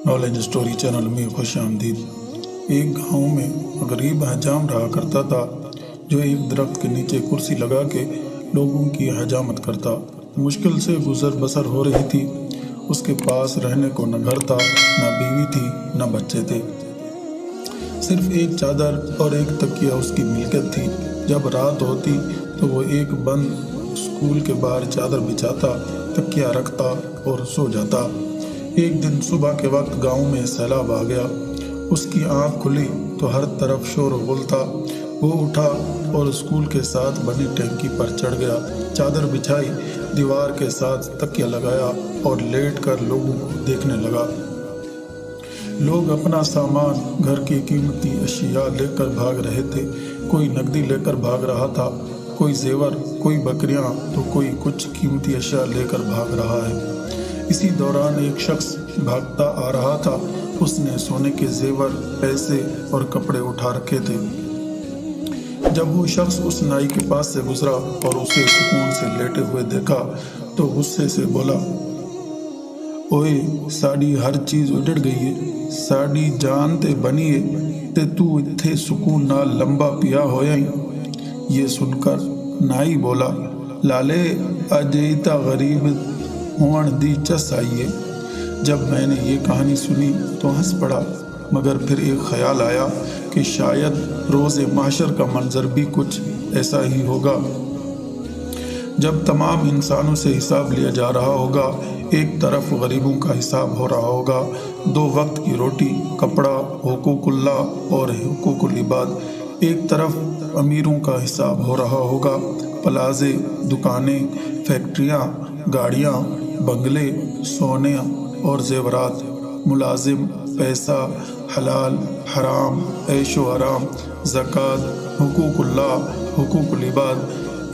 Knowledge story channel میں خوش آمدید۔ ایک گاؤں میں غریب حجام رہا کرتا تھا جو ایک درخت کے نیچے کرسی لگا کے لوگوں کی حجامت کرتا۔ مشکل سے گزر بسر ہو رہی تھی۔ اس کے پاس رہنے کو نہ گھر تھا، نہ بیوی تھی، نہ بچے تھے۔ صرف ایک چادر اور ایک تکیہ اس کی ملکت تھی۔ جب رات ہوتی تو وہ ایک بند اسکول کے باہر چادر بچھاتا، تکیہ رکھتا اور سو جاتا۔ ایک دن صبح کے وقت گاؤں میں سیلاب آ گیا۔ اس کی آنکھ کھلی تو ہر طرف شور و غل تھا۔ وہ اٹھا اور اسکول کے ساتھ بنی ٹینکی پر چڑھ گیا، چادر بچھائی، دیوار کے ساتھ تکیہ لگایا اور لیٹ کر لوگوں کو دیکھنے لگا۔ لوگ اپنا سامان، گھر کی قیمتی اشیاء لے کر بھاگ رہے تھے۔ کوئی نقدی لے کر بھاگ رہا تھا، کوئی زیور، کوئی بکریاں تو کوئی کچھ قیمتی اشیاء لے کر بھاگ رہا ہے۔ اسی دوران ایک شخص بھاگتا آ رہا تھا۔ اس نے سونے کے زیور، پیسے اور کپڑے اٹھا رکھے تھے۔ جب وہ شخص اس نائی کے پاس سے گزرا اور اسے سکون سے لیٹے ہوئے دیکھا تو غصے سے بولا، اوئے ساڑی ہر چیز اجڑ گئی ہے، ساڑی جان تے بنی ہے تے تو اتھے سکون نال لمبا پیا ہویا ہی۔ یہ سن کر نائی بولا، لالے اجیتا غریب ہون دی چس آئی ہے۔ جب میں نے یہ کہانی سنی تو ہنس پڑا، مگر پھر ایک خیال آیا کہ شاید روز محشر کا منظر بھی کچھ ایسا ہی ہوگا۔ جب تمام انسانوں سے حساب لیا جا رہا ہوگا، ایک طرف غریبوں کا حساب ہو رہا ہوگا، 2 وقت کی روٹی، کپڑا، حقوق اللہ اور حقوق العباد، ایک طرف امیروں کا حساب ہو رہا ہوگا، پلازے، دکانیں، فیکٹریاں، گاڑیاں، بنگلے، سونے اور زیورات، ملازم، پیسہ، حلال، حرام، عیش و آرام، زکوٰۃ، حقوق اللہ، حقوق العباد،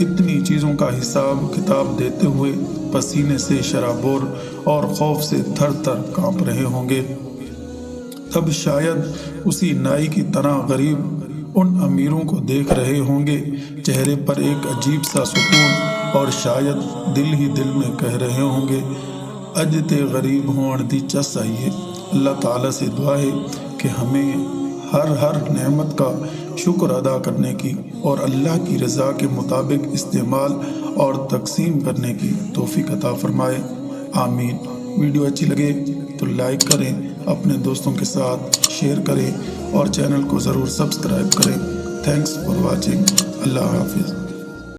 اتنی چیزوں کا حساب کتاب دیتے ہوئے پسینے سے شرابور اور خوف سے تھر تھر کانپ رہے ہوں گے۔ تب شاید اسی نائی کی طرح غریب ان امیروں کو دیکھ رہے ہوں گے، چہرے پر ایک عجیب سا سکون، اور شاید دل ہی دل میں کہہ رہے ہوں گے، اج تے غریب ہون دی چس آئی ہے۔ اللہ تعالیٰ سے دعا ہے کہ ہمیں ہر نعمت کا شکر ادا کرنے کی اور اللہ کی رضا کے مطابق استعمال اور تقسیم کرنے کی توفیق عطا فرمائے، آمین۔ ویڈیو اچھی لگے تو لائک کریں، اپنے دوستوں کے ساتھ شیئر کریں اور چینل کو ضرور سبسکرائب کریں۔ Thanks for watching. اللہ حافظ۔